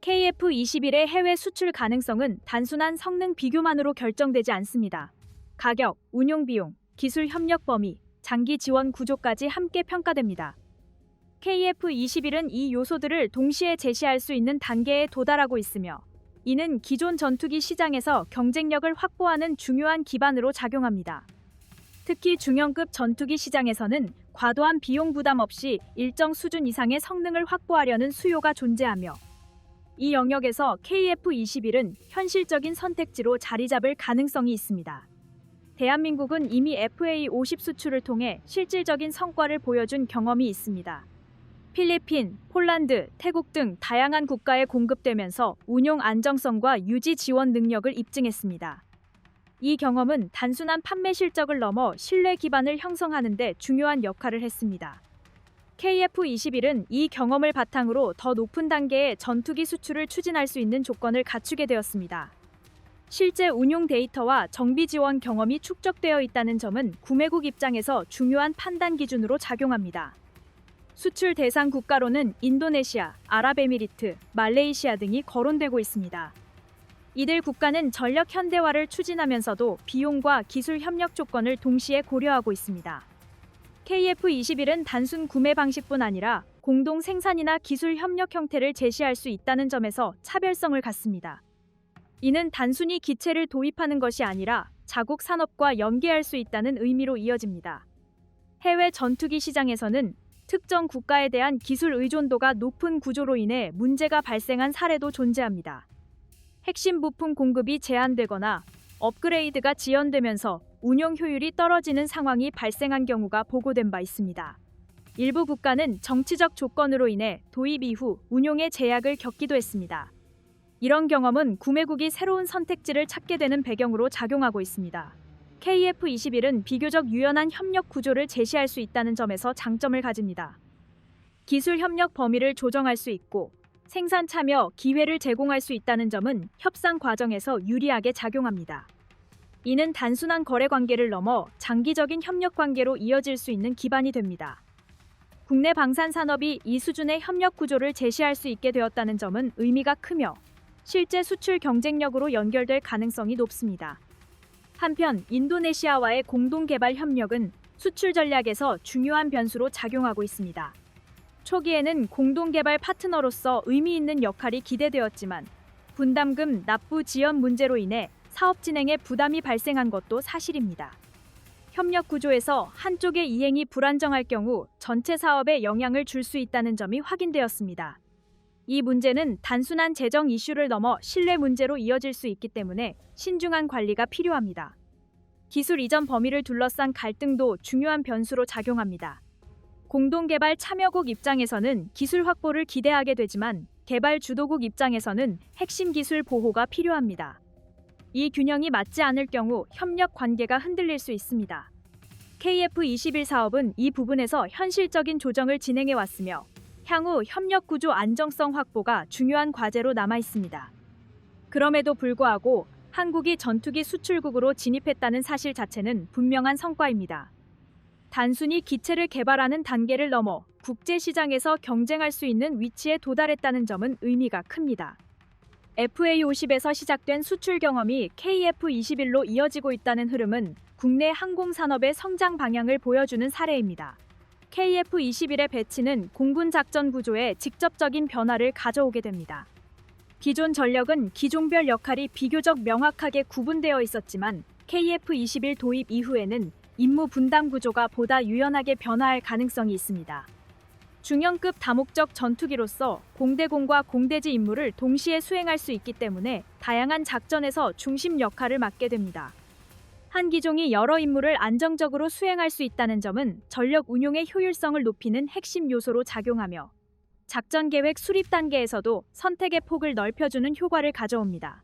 KF-21의 해외 수출 가능성은 단순한 성능 비교만으로 결정되지 않습니다. 가격, 운용 비용, 기술 협력 범위, 장기 지원 구조까지 함께 평가됩니다. KF-21은 이 요소들을 동시에 제시할 수 있는 단계에 도달하고 있으며, 이는 기존 전투기 시장에서 경쟁력을 확보하는 중요한 기반으로 작용합니다. 특히 중형급 전투기 시장에서는 과도한 비용 부담 없이 일정 수준 이상의 성능을 확보하려는 수요가 존재하며, 이 영역에서 KF-21은 현실적인 선택지로 자리 잡을 가능성이 있습니다. 대한민국은 이미 FA-50 수출을 통해 실질적인 성과를 보여준 경험이 있습니다. 필리핀, 폴란드, 태국 등 다양한 국가에 공급되면서 운용 안정성과 유지 지원 능력을 입증했습니다. 이 경험은 단순한 판매 실적을 넘어 신뢰 기반을 형성하는 데 중요한 역할을 했습니다. KF-21은 이 경험을 바탕으로 더 높은 단계의 전투기 수출을 추진할 수 있는 조건을 갖추게 되었습니다. 실제 운용 데이터와 정비 지원 경험이 축적되어 있다는 점은 구매국 입장에서 중요한 판단 기준으로 작용합니다. 수출 대상 국가로는 인도네시아, 아랍에미리트, 말레이시아 등이 거론되고 있습니다. 이들 국가는 전력 현대화를 추진하면서도 비용과 기술 협력 조건을 동시에 고려하고 있습니다. KF-21은 단순 구매 방식뿐 아니라 공동 생산이나 기술 협력 형태를 제시할 수 있다는 점에서 차별성을 갖습니다. 이는 단순히 기체를 도입하는 것이 아니라 자국 산업과 연계할 수 있다는 의미로 이어집니다. 해외 전투기 시장에서는 특정 국가에 대한 기술 의존도가 높은 구조로 인해 문제가 발생한 사례도 존재합니다. 핵심 부품 공급이 제한되거나 업그레이드가 지연되면서 운용 효율이 떨어지는 상황이 발생한 경우가 보고된 바 있습니다. 일부 국가는 정치적 조건으로 인해 도입 이후 운용에 제약을 겪기도 했습니다. 이런 경험은 구매국이 새로운 선택지를 찾게 되는 배경으로 작용하고 있습니다. KF-21은 비교적 유연한 협력 구조를 제시할 수 있다는 점에서 장점을 가집니다. 기술 협력 범위를 조정할 수 있고 생산 참여 기회를 제공할 수 있다는 점은 협상 과정에서 유리하게 작용합니다. 이는 단순한 거래 관계를 넘어 장기적인 협력 관계로 이어질 수 있는 기반이 됩니다. 국내 방산 산업이 이 수준의 협력 구조를 제시할 수 있게 되었다는 점은 의미가 크며 실제 수출 경쟁력으로 연결될 가능성이 높습니다. 한편 인도네시아와의 공동 개발 협력은 수출 전략에서 중요한 변수로 작용하고 있습니다. 초기에는 공동 개발 파트너로서 의미 있는 역할이 기대되었지만 분담금 납부 지연 문제로 인해 사업 진행에 부담이 발생한 것도 사실입니다. 협력 구조에서 한쪽의 이행이 불안정할 경우 전체 사업에 영향을 줄 수 있다는 점이 확인되었습니다. 이 문제는 단순한 재정 이슈를 넘어 신뢰 문제로 이어질 수 있기 때문에 신중한 관리가 필요합니다. 기술 이전 범위를 둘러싼 갈등도 중요한 변수로 작용합니다. 공동개발 참여국 입장에서는 기술 확보를 기대하게 되지만 개발 주도국 입장에서는 핵심 기술 보호가 필요합니다. 이 균형이 맞지 않을 경우 협력 관계가 흔들릴 수 있습니다. KF-21 사업은 이 부분에서 현실적인 조정을 진행해 왔으며 향후 협력 구조 안정성 확보가 중요한 과제로 남아 있습니다. 그럼에도 불구하고 한국이 전투기 수출국으로 진입했다는 사실 자체는 분명한 성과입니다. 단순히 기체를 개발하는 단계를 넘어 국제 시장에서 경쟁할 수 있는 위치에 도달했다는 점은 의미가 큽니다. FA-50에서 시작된 수출 경험이 KF-21로 이어지고 있다는 흐름은 국내 항공산업의 성장 방향을 보여주는 사례입니다. KF-21의 배치는 공군 작전 구조에 직접적인 변화를 가져오게 됩니다. 기존 전력은 기종별 역할이 비교적 명확하게 구분되어 있었지만 KF-21 도입 이후에는 임무 분담 구조가 보다 유연하게 변화할 가능성이 있습니다. 중형급 다목적 전투기로서 공대공과 공대지 임무를 동시에 수행할 수 있기 때문에 다양한 작전에서 중심 역할을 맡게 됩니다. 한 기종이 여러 임무를 안정적으로 수행할 수 있다는 점은 전력 운용의 효율성을 높이는 핵심 요소로 작용하며 작전 계획 수립 단계에서도 선택의 폭을 넓혀주는 효과를 가져옵니다.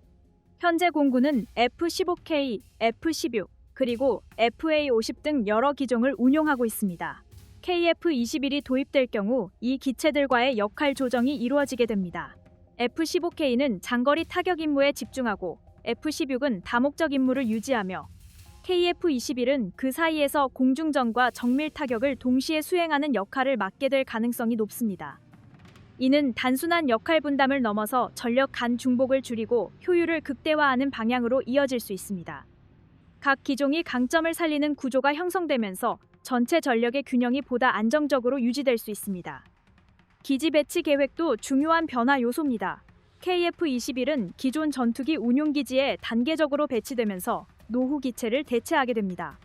현재 공군은 F-15K, F-16, 그리고 FA-50 등 여러 기종을 운용하고 있습니다. KF-21이 도입될 경우 이 기체들과의 역할 조정이 이루어지게 됩니다. F-15K는 장거리 타격 임무에 집중하고 F-16은 다목적 임무를 유지하며 KF-21은 그 사이에서 공중전과 정밀 타격을 동시에 수행하는 역할을 맡게 될 가능성이 높습니다. 이는 단순한 역할 분담을 넘어서 전력 간 중복을 줄이고 효율을 극대화하는 방향으로 이어질 수 있습니다. 각 기종이 강점을 살리는 구조가 형성되면서 전체 전력의 균형이 보다 안정적으로 유지될 수 있습니다. 기지 배치 계획도 중요한 변화 요소입니다. KF-21은 기존 전투기 운용기지에 단계적으로 배치되면서 노후 기체를 대체하게 됩니다.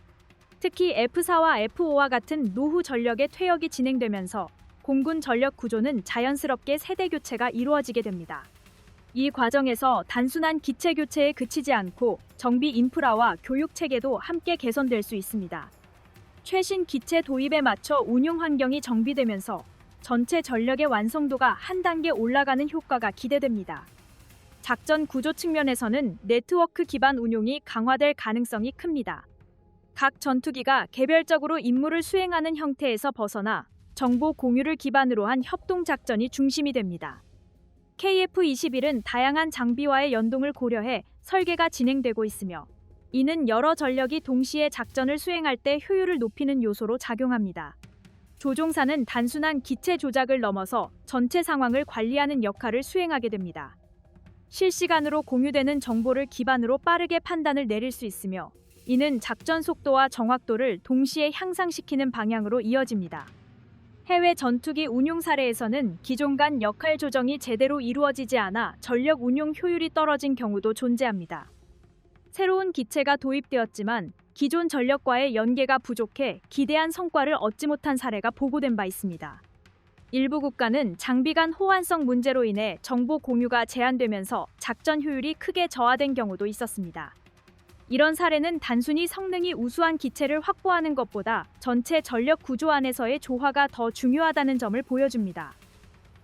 특히 F4와 F5와 같은 노후 전력의 퇴역이 진행되면서 공군 전력 구조는 자연스럽게 세대 교체가 이루어지게 됩니다. 이 과정에서 단순한 기체 교체에 그치지 않고 정비 인프라와 교육 체계도 함께 개선될 수 있습니다. 최신 기체 도입에 맞춰 운용 환경이 정비되면서 전체 전력의 완성도가 한 단계 올라가는 효과가 기대됩니다. 작전 구조 측면에서는 네트워크 기반 운용이 강화될 가능성이 큽니다. 각 전투기가 개별적으로 임무를 수행하는 형태에서 벗어나 정보 공유를 기반으로 한 협동 작전이 중심이 됩니다. KF-21은 다양한 장비와의 연동을 고려해 설계가 진행되고 있으며 이는 여러 전력이 동시에 작전을 수행할 때 효율을 높이는 요소로 작용합니다. 조종사는 단순한 기체 조작을 넘어서 전체 상황을 관리하는 역할을 수행하게 됩니다. 실시간으로 공유되는 정보를 기반으로 빠르게 판단을 내릴 수 있으며 이는 작전 속도와 정확도를 동시에 향상시키는 방향으로 이어집니다. 해외 전투기 운용 사례에서는 기종 간 역할 조정이 제대로 이루어지지 않아 전력 운용 효율이 떨어진 경우도 존재합니다. 새로운 기체가 도입되었지만 기존 전력과의 연계가 부족해 기대한 성과를 얻지 못한 사례가 보고된 바 있습니다. 일부 국가는 장비 간 호환성 문제로 인해 정보 공유가 제한되면서 작전 효율이 크게 저하된 경우도 있었습니다. 이런 사례는 단순히 성능이 우수한 기체를 확보하는 것보다 전체 전력 구조 안에서의 조화가 더 중요하다는 점을 보여줍니다.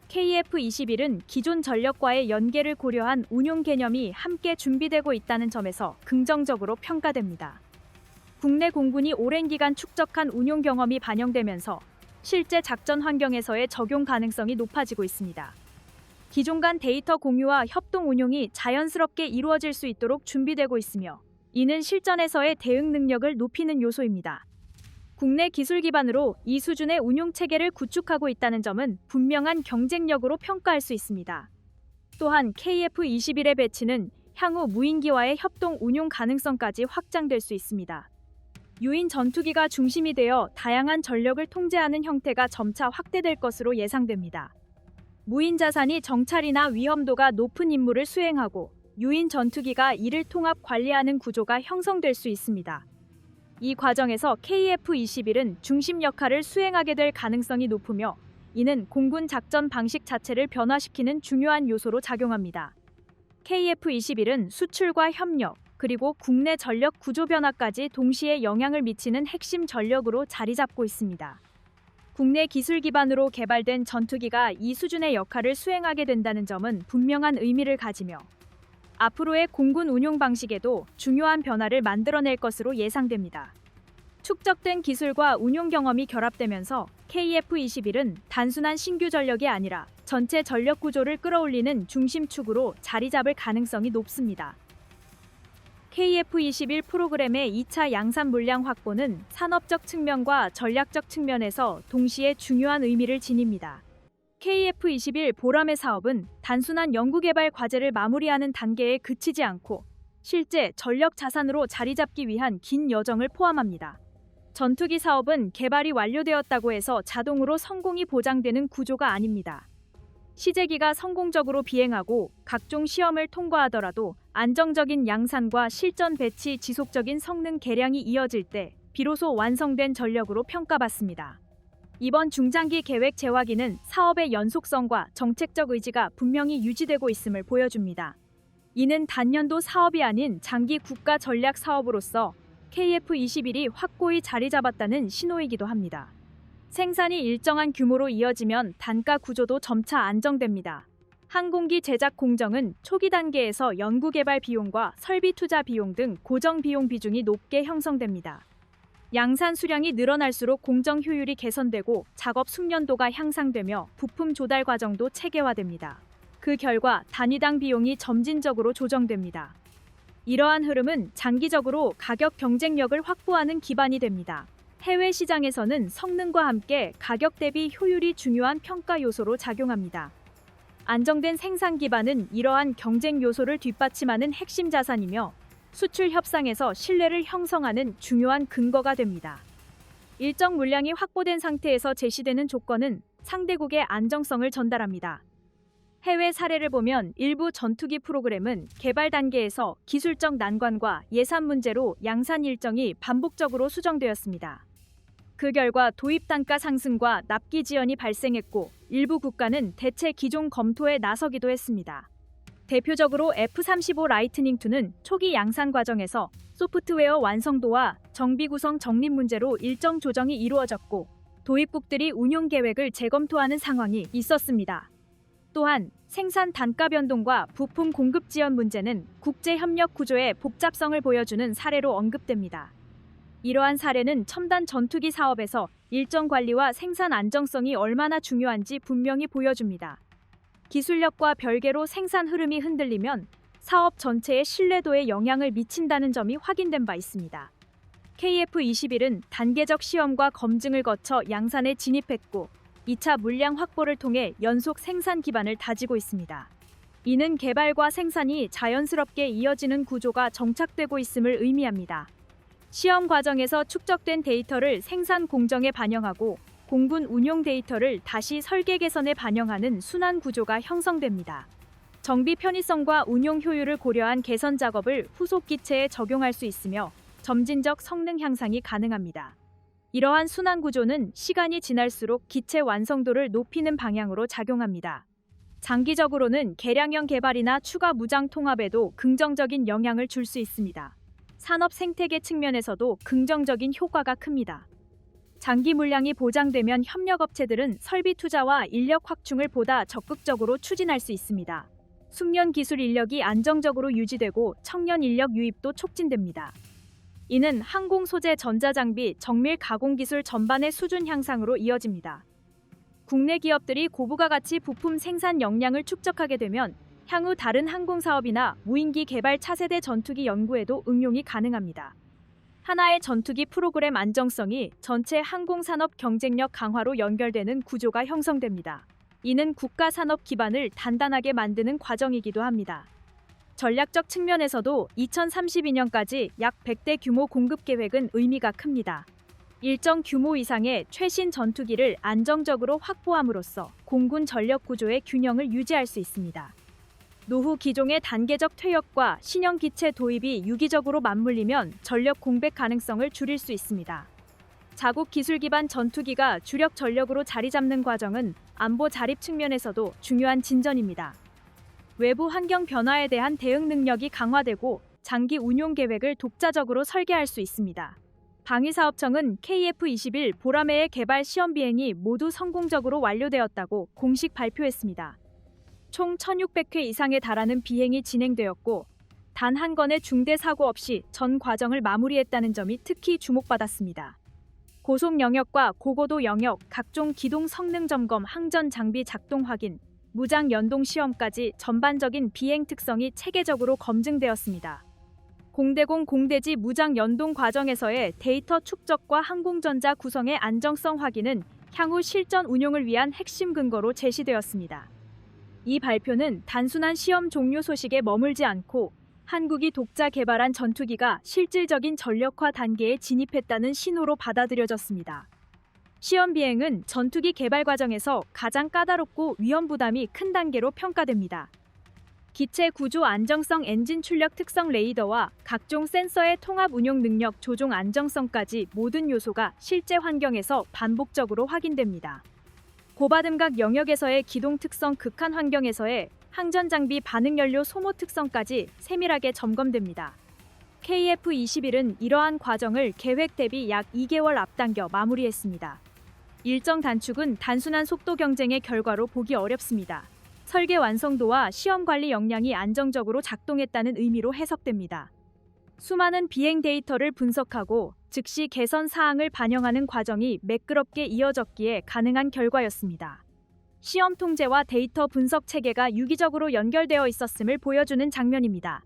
KF-21은 기존 전력과의 연계를 고려한 운용 개념이 함께 준비되고 있다는 점에서 긍정적으로 평가됩니다. 국내 공군이 오랜 기간 축적한 운용 경험이 반영되면서 실제 작전 환경에서의 적용 가능성이 높아지고 있습니다. 기존 간 데이터 공유와 협동 운용이 자연스럽게 이루어질 수 있도록 준비되고 있으며 이는 실전에서의 대응 능력을 높이는 요소입니다. 국내 기술 기반으로 이 수준의 운용 체계를 구축하고 있다는 점은 분명한 경쟁력으로 평가할 수 있습니다. 또한 KF-21의 배치는 향후 무인기와의 협동 운용 가능성까지 확장될 수 있습니다. 유인 전투기가 중심이 되어 다양한 전력을 통제하는 형태가 점차 확대될 것으로 예상됩니다. 무인 자산이 정찰이나 위험도가 높은 임무를 수행하고 유인 전투기가 이를 통합 관리하는 구조가 형성될 수 있습니다. 이 과정에서 KF-21은 중심 역할을 수행하게 될 가능성이 높으며 이는 공군 작전 방식 자체를 변화시키는 중요한 요소로 작용합니다. KF-21은 수출과 협력, 그리고 국내 전력 구조 변화까지 동시에 영향을 미치는 핵심 전력으로 자리 잡고 있습니다. 국내 기술 기반으로 개발된 전투기가 이 수준의 역할을 수행하게 된다는 점은 분명한 의미를 가지며 앞으로의 공군 운용 방식에도 중요한 변화를 만들어낼 것으로 예상됩니다. 축적된 기술과 운용 경험이 결합되면서 KF-21은 단순한 신규 전력이 아니라 전체 전력 구조를 끌어올리는 중심축으로 자리 잡을 가능성이 높습니다. KF-21 프로그램의 2차 양산 물량 확보는 산업적 측면과 전략적 측면에서 동시에 중요한 의미를 지닙니다. KF-21 보람의 사업은 단순한 연구개발 과제를 마무리하는 단계에 그치지 않고 실제 전력 자산으로 자리 잡기 위한 긴 여정을 포함합니다. 전투기 사업은 개발이 완료되었다고 해서 자동으로 성공이 보장되는 구조가 아닙니다. 시제기가 성공적으로 비행하고 각종 시험을 통과하더라도 안정적인 양산과 실전 배치, 지속적인 성능 개량이 이어질 때 비로소 완성된 전력으로 평가받습니다. 이번 중장기 계획 재확인은 사업의 연속성과 정책적 의지가 분명히 유지되고 있음을 보여줍니다. 이는 단년도 사업이 아닌 장기 국가 전략 사업으로서 KF-21이 확고히 자리 잡았다는 신호이기도 합니다. 생산이 일정한 규모로 이어지면 단가 구조도 점차 안정됩니다. 항공기 제작 공정은 초기 단계에서 연구개발 비용과 설비 투자 비용 등 고정 비용 비중이 높게 형성됩니다. 양산 수량이 늘어날수록 공정 효율이 개선되고 작업 숙련도가 향상되며 부품 조달 과정도 체계화됩니다. 그 결과 단위당 비용이 점진적으로 조정됩니다. 이러한 흐름은 장기적으로 가격 경쟁력을 확보하는 기반이 됩니다. 해외 시장에서는 성능과 함께 가격 대비 효율이 중요한 평가 요소로 작용합니다. 안정된 생산 기반은 이러한 경쟁 요소를 뒷받침하는 핵심 자산이며 수출 협상에서 신뢰를 형성하는 중요한 근거가 됩니다. 일정 물량이 확보된 상태에서 제시되는 조건은 상대국의 안정성을 전달합니다. 해외 사례를 보면 일부 전투기 프로그램은 개발 단계에서 기술적 난관과 예산 문제로 양산 일정이 반복적으로 수정되었습니다. 그 결과 도입 단가 상승과 납기 지연이 발생했고 일부 국가는 대체 기종 검토에 나서기도 했습니다. 대표적으로 F-35 라이트닝2는 초기 양산 과정에서 소프트웨어 완성도와 정비 구성 정립 문제로 일정 조정이 이루어졌고 도입국들이 운용 계획을 재검토하는 상황이 있었습니다. 또한 생산 단가 변동과 부품 공급 지연 문제는 국제 협력 구조의 복잡성을 보여주는 사례로 언급됩니다. 이러한 사례는 첨단 전투기 사업에서 일정 관리와 생산 안정성이 얼마나 중요한지 분명히 보여줍니다. 기술력과 별개로 생산 흐름이 흔들리면 사업 전체의 신뢰도에 영향을 미친다는 점이 확인된 바 있습니다. KF-21은 단계적 시험과 검증을 거쳐 양산에 진입했고 2차 물량 확보를 통해 연속 생산 기반을 다지고 있습니다. 이는 개발과 생산이 자연스럽게 이어지는 구조가 정착되고 있음을 의미합니다. 시험 과정에서 축적된 데이터를 생산 공정에 반영하고 공군 운용 데이터를 다시 설계 개선에 반영하는 순환 구조가 형성됩니다. 정비 편의성과 운용 효율을 고려한 개선 작업을 후속 기체에 적용할 수 있으며 점진적 성능 향상이 가능합니다. 이러한 순환 구조는 시간이 지날수록 기체 완성도를 높이는 방향으로 작용합니다. 장기적으로는 개량형 개발이나 추가 무장 통합에도 긍정적인 영향을 줄 수 있습니다. 산업 생태계 측면에서도 긍정적인 효과가 큽니다. 장기 물량이 보장되면 협력업체들은 설비 투자와 인력 확충을 보다 적극적으로 추진할 수 있습니다. 숙련 기술 인력이 안정적으로 유지되고 청년 인력 유입도 촉진됩니다. 이는 항공 소재 전자장비 정밀 가공 기술 전반의 수준 향상으로 이어집니다. 국내 기업들이 고부가 가치 부품 생산 역량을 축적하게 되면 향후 다른 항공 사업이나 무인기 개발 차세대 전투기 연구에도 응용이 가능합니다. 하나의 전투기 프로그램 안정성이 전체 항공산업 경쟁력 강화로 연결되는 구조가 형성됩니다. 이는 국가 산업 기반을 단단하게 만드는 과정이기도 합니다. 전략적 측면에서도 2032년까지 약 100대 규모 공급 계획은 의미가 큽니다. 일정 규모 이상의 최신 전투기를 안정적으로 확보함으로써 공군 전력 구조의 균형을 유지할 수 있습니다. 노후 기종의 단계적 퇴역과 신형 기체 도입이 유기적으로 맞물리면 전력 공백 가능성을 줄일 수 있습니다. 자국 기술 기반 전투기가 주력 전력으로 자리 잡는 과정은 안보 자립 측면에서도 중요한 진전입니다. 외부 환경 변화에 대한 대응 능력이 강화되고 장기 운용 계획을 독자적으로 설계할 수 있습니다. 방위사업청은 KF-21 보라매의 개발 시험 비행이 모두 성공적으로 완료되었다고 공식 발표했습니다. 총 1,600회 이상에 달하는 비행이 진행되었고 단 한 건의 중대 사고 없이 전 과정을 마무리했다는 점이 특히 주목받았습니다. 고속 영역과 고고도 영역, 각종 기동 성능 점검, 항전 장비 작동 확인, 무장 연동 시험까지 전반적인 비행 특성이 체계적으로 검증되었습니다. 공대공 공대지 무장 연동 과정에서의 데이터 축적과 항공전자 구성의 안정성 확인은 향후 실전 운용을 위한 핵심 근거로 제시되었습니다. 이 발표는 단순한 시험 종료 소식에 머물지 않고 한국이 독자 개발한 전투기가 실질적인 전력화 단계에 진입했다는 신호로 받아들여졌습니다. 시험 비행은 전투기 개발 과정에서 가장 까다롭고 위험 부담이 큰 단계로 평가됩니다. 기체 구조 안정성, 엔진 출력 특성, 레이더와 각종 센서의 통합 운용 능력, 조종 안정성까지 모든 요소가 실제 환경에서 반복적으로 확인됩니다. 고바듬각 영역에서의 기동 특성, 극한 환경에서의 항전 장비 반응 연료 소모 특성까지 세밀하게 점검됩니다. KF-21은 이러한 과정을 계획 대비 약 2개월 앞당겨 마무리했습니다. 일정 단축은 단순한 속도 경쟁의 결과로 보기 어렵습니다. 설계 완성도와 시험 관리 역량이 안정적으로 작동했다는 의미로 해석됩니다. 수많은 비행 데이터를 분석하고 즉시 개선 사항을 반영하는 과정이 매끄럽게 이어졌기에 가능한 결과였습니다. 시험 통제와 데이터 분석 체계가 유기적으로 연결되어 있었음을 보여주는 장면입니다.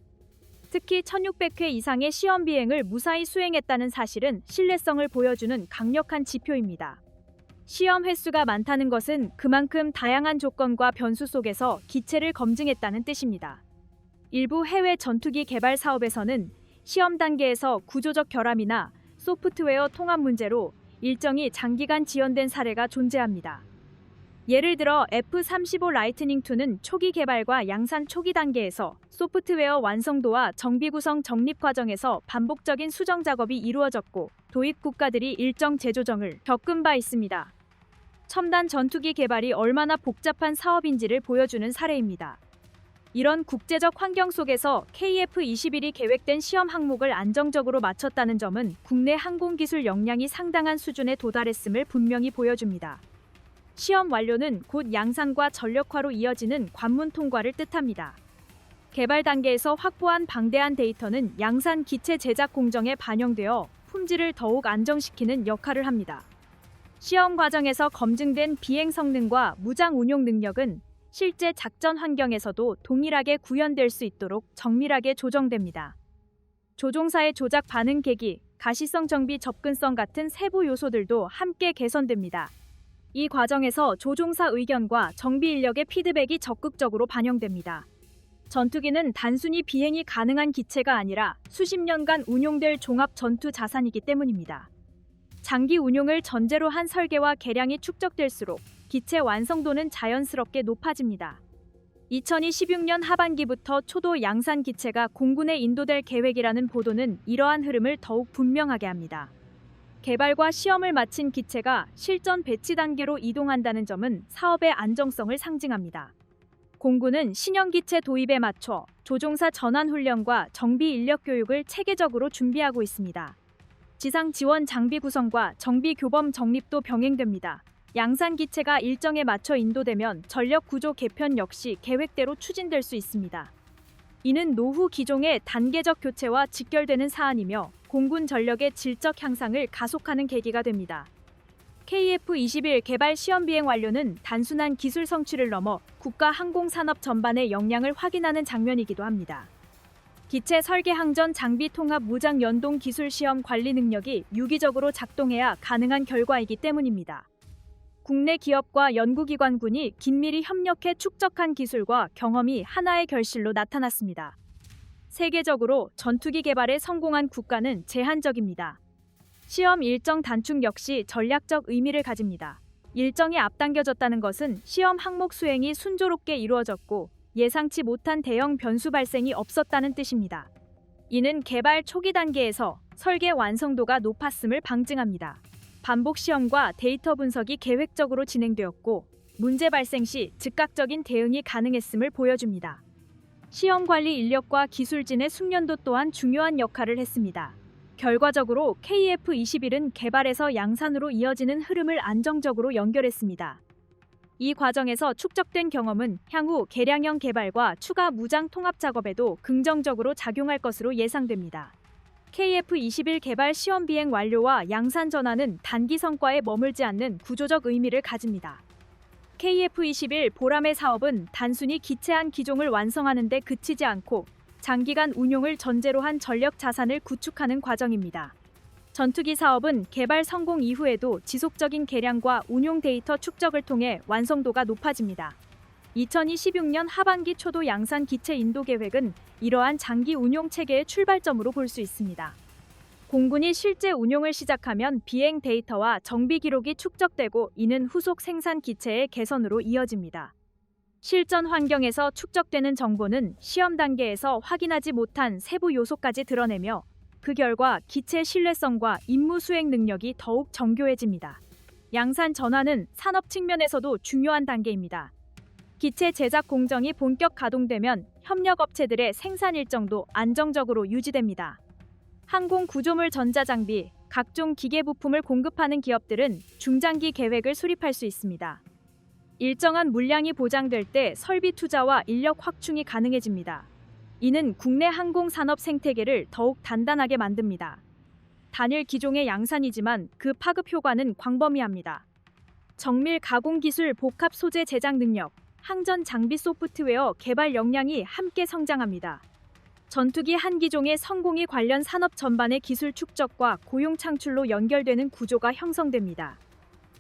특히 1,600회 이상의 시험 비행을 무사히 수행했다는 사실은 신뢰성을 보여주는 강력한 지표입니다. 시험 횟수가 많다는 것은 그만큼 다양한 조건과 변수 속에서 기체를 검증했다는 뜻입니다. 일부 해외 전투기 개발 사업에서는 시험 단계에서 구조적 결함이나 소프트웨어 통합 문제로 일정이 장기간 지연된 사례가 존재합니다. 예를 들어 F-35 라이트닝2는 초기 개발과 양산 초기 단계에서 소프트웨어 완성도와 정비 구성 정립 과정에서 반복적인 수정 작업이 이루어졌고 도입 국가들이 일정 재조정을 겪은 바 있습니다. 첨단 전투기 개발이 얼마나 복잡한 사업인지를 보여주는 사례입니다. 이런 국제적 환경 속에서 KF-21이 계획된 시험 항목을 안정적으로 마쳤다는 점은 국내 항공기술 역량이 상당한 수준에 도달했음을 분명히 보여줍니다. 시험 완료는 곧 양산과 전력화로 이어지는 관문 통과를 뜻합니다. 개발 단계에서 확보한 방대한 데이터는 양산 기체 제작 공정에 반영되어 품질을 더욱 안정시키는 역할을 합니다. 시험 과정에서 검증된 비행 성능과 무장 운용 능력은 실제 작전 환경에서도 동일하게 구현될 수 있도록 정밀하게 조정됩니다. 조종사의 조작 반응 계기, 가시성 정비 접근성 같은 세부 요소들도 함께 개선됩니다. 이 과정에서 조종사 의견과 정비 인력의 피드백이 적극적으로 반영됩니다. 전투기는 단순히 비행이 가능한 기체가 아니라 수십 년간 운용될 종합 전투 자산이기 때문입니다. 장기 운용을 전제로 한 설계와 개량이 축적될수록 기체 완성도는 자연스럽게 높아집니다. 2026년 하반기부터 초도 양산 기체가 공군에 인도될 계획이라는 보도는 이러한 흐름을 더욱 분명하게 합니다. 개발과 시험을 마친 기체가 실전 배치 단계로 이동한다는 점은 사업의 안정성을 상징합니다. 공군은 신형 기체 도입에 맞춰 조종사 전환 훈련과 정비 인력 교육을 체계적으로 준비하고 있습니다. 지상 지원 장비 구성과 정비 교범 정립도 병행됩니다. 양산 기체가 일정에 맞춰 인도되면 전력 구조 개편 역시 계획대로 추진될 수 있습니다. 이는 노후 기종의 단계적 교체와 직결되는 사안이며 공군 전력의 질적 향상을 가속하는 계기가 됩니다. KF-21 개발 시험 비행 완료는 단순한 기술 성취를 넘어 국가 항공산업 전반의 역량을 확인하는 장면이기도 합니다. 기체 설계 항전 장비 통합 무장 연동 기술 시험 관리 능력이 유기적으로 작동해야 가능한 결과이기 때문입니다. 국내 기업과 연구기관군이 긴밀히 협력해 축적한 기술과 경험이 하나의 결실로 나타났습니다. 세계적으로 전투기 개발에 성공한 국가는 제한적입니다. 시험 일정 단축 역시 전략적 의미를 가집니다. 일정이 앞당겨졌다는 것은 시험 항목 수행이 순조롭게 이루어졌고 예상치 못한 대형 변수 발생이 없었다는 뜻입니다. 이는 개발 초기 단계에서 설계 완성도가 높았음을 방증합니다. 반복 시험과 데이터 분석이 계획적으로 진행되었고 문제 발생 시 즉각적인 대응이 가능했음을 보여줍니다. 시험 관리 인력과 기술진의 숙련도 또한 중요한 역할을 했습니다. 결과적으로 KF-21은 개발에서 양산으로 이어지는 흐름을 안정적으로 연결했습니다. 이 과정에서 축적된 경험은 향후 개량형 개발과 추가 무장 통합 작업에도 긍정적으로 작용할 것으로 예상됩니다. KF-21 개발 시험 비행 완료와 양산 전환은 단기 성과에 머물지 않는 구조적 의미를 가집니다. KF-21 보람의 사업은 단순히 기체 한 기종을 완성하는 데 그치지 않고 장기간 운용을 전제로 한 전력 자산을 구축하는 과정입니다. 전투기 사업은 개발 성공 이후에도 지속적인 개량과 운용 데이터 축적을 통해 완성도가 높아집니다. 2026년 하반기 초도 양산 기체 인도 계획은 이러한 장기 운용 체계의 출발점으로 볼 수 있습니다. 공군이 실제 운용을 시작하면 비행 데이터와 정비 기록이 축적되고 이는 후속 생산 기체의 개선으로 이어집니다. 실전 환경에서 축적되는 정보는 시험 단계에서 확인하지 못한 세부 요소까지 드러내며 그 결과 기체 신뢰성과 임무 수행 능력이 더욱 정교해집니다. 양산 전환은 산업 측면에서도 중요한 단계입니다. 기체 제작 공정이 본격 가동되면 협력 업체들의 생산 일정도 안정적으로 유지됩니다. 항공 구조물 전자장비, 각종 기계 부품을 공급하는 기업들은 중장기 계획을 수립할 수 있습니다. 일정한 물량이 보장될 때 설비 투자와 인력 확충이 가능해집니다. 이는 국내 항공 산업 생태계를 더욱 단단하게 만듭니다. 단일 기종의 양산이지만 그 파급 효과는 광범위합니다. 정밀 가공 기술, 복합 소재 제작 능력, 항전 장비 소프트웨어 개발 역량이 함께 성장합니다. 전투기 한 기종의 성공이 관련 산업 전반의 기술 축적과 고용 창출로 연결되는 구조가 형성됩니다.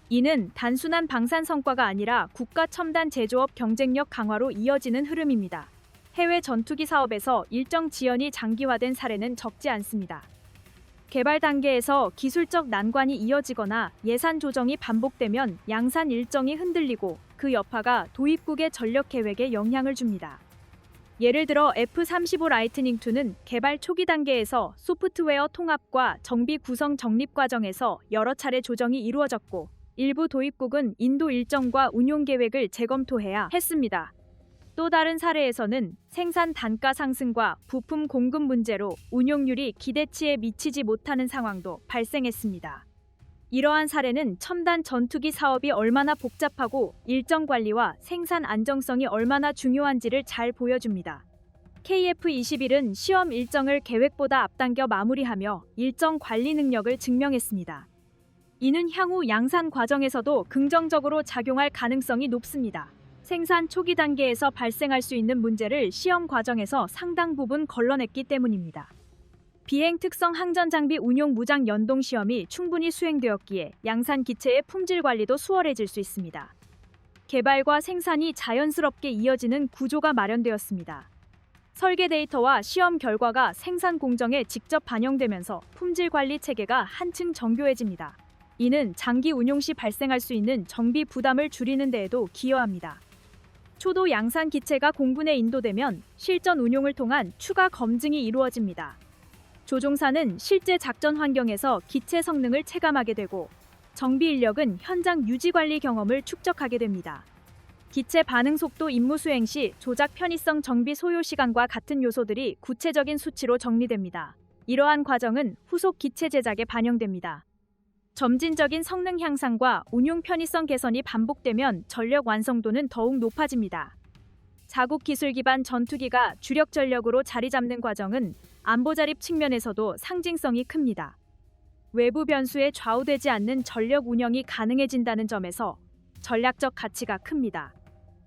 이는 단순한 방산 성과가 아니라 국가 첨단 제조업 경쟁력 강화로 이어지는 흐름입니다. 해외 전투기 사업에서 일정 지연이 장기화된 사례는 적지 않습니다. 개발 단계에서 기술적 난관이 이어지거나 예산 조정이 반복되면 양산 일정이 흔들리고 그 여파가 도입국의 전력 계획에 영향을 줍니다. 예를 들어 F-35 라이트닝2는 개발 초기 단계에서 소프트웨어 통합과 정비 구성 정립 과정에서 여러 차례 조정이 이루어졌고 일부 도입국은 인도 일정과 운용 계획을 재검토해야 했습니다. 또 다른 사례에서는 생산 단가 상승과 부품 공급 문제로 운용률이 기대치에 미치지 못하는 상황도 발생했습니다. 이러한 사례는 첨단 전투기 사업이 얼마나 복잡하고 일정 관리와 생산 안정성이 얼마나 중요한지를 잘 보여줍니다. KF-21은 시험 일정을 계획보다 앞당겨 마무리하며 일정 관리 능력을 증명했습니다. 이는 향후 양산 과정에서도 긍정적으로 작용할 가능성이 높습니다. 생산 초기 단계에서 발생할 수 있는 문제를 시험 과정에서 상당 부분 걸러냈기 때문입니다. 비행 특성 항전 장비 운용 무장 연동 시험이 충분히 수행되었기에 양산 기체의 품질 관리도 수월해질 수 있습니다. 개발과 생산이 자연스럽게 이어지는 구조가 마련되었습니다. 설계 데이터와 시험 결과가 생산 공정에 직접 반영되면서 품질 관리 체계가 한층 정교해집니다. 이는 장기 운용 시 발생할 수 있는 정비 부담을 줄이는 데에도 기여합니다. 초도 양산 기체가 공군에 인도되면 실전 운용을 통한 추가 검증이 이루어집니다. 조종사는 실제 작전 환경에서 기체 성능을 체감하게 되고 정비 인력은 현장 유지 관리 경험을 축적하게 됩니다. 기체 반응 속도 임무 수행 시 조작 편의성 정비 소요 시간과 같은 요소들이 구체적인 수치로 정리됩니다. 이러한 과정은 후속 기체 제작에 반영됩니다. 점진적인 성능 향상과 운용 편의성 개선이 반복되면 전력 완성도는 더욱 높아집니다. 자국 기술 기반 전투기가 주력 전력으로 자리 잡는 과정은 안보 자립 측면에서도 상징성이 큽니다. 외부 변수에 좌우되지 않는 전력 운영이 가능해진다는 점에서 전략적 가치가 큽니다.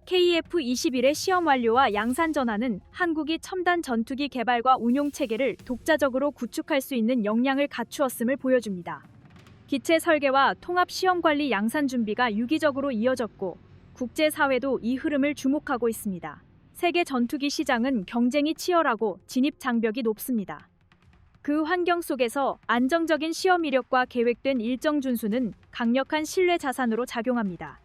KF-21의 시험 완료와 양산 전환은 한국이 첨단 전투기 개발과 운용 체계를 독자적으로 구축할 수 있는 역량을 갖추었음을 보여줍니다. 기체 설계와 통합 시험 관리 양산 준비가 유기적으로 이어졌고 국제사회도 이 흐름을 주목하고 있습니다. 세계 전투기 시장은 경쟁이 치열하고 진입 장벽이 높습니다. 그 환경 속에서 안정적인 시험 이력과 계획된 일정 준수는 강력한 신뢰 자산으로 작용합니다.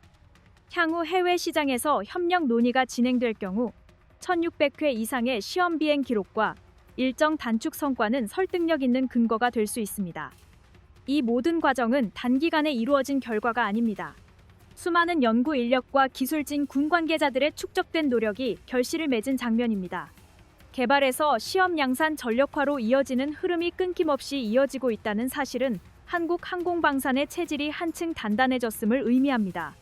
향후 해외 시장에서 협력 논의가 진행될 경우 1600회 이상의 시험 비행 기록과 일정 단축 성과는 설득력 있는 근거가 될 수 있습니다. 이 모든 과정은 단기간에 이루어진 결과가 아닙니다. 수많은 연구 인력과 기술진 군 관계자들의 축적된 노력이 결실을 맺은 장면입니다. 개발에서 시험 양산 전력화로 이어지는 흐름이 끊김없이 이어지고 있다는 사실은 한국 항공방산의 체질이 한층 단단해졌음을 의미합니다.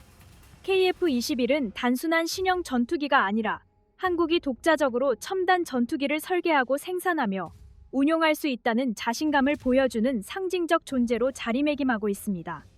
KF-21은 단순한 신형 전투기가 아니라 한국이 독자적으로 첨단 전투기를 설계하고 생산하며 운용할 수 있다는 자신감을 보여주는 상징적 존재로 자리매김하고 있습니다.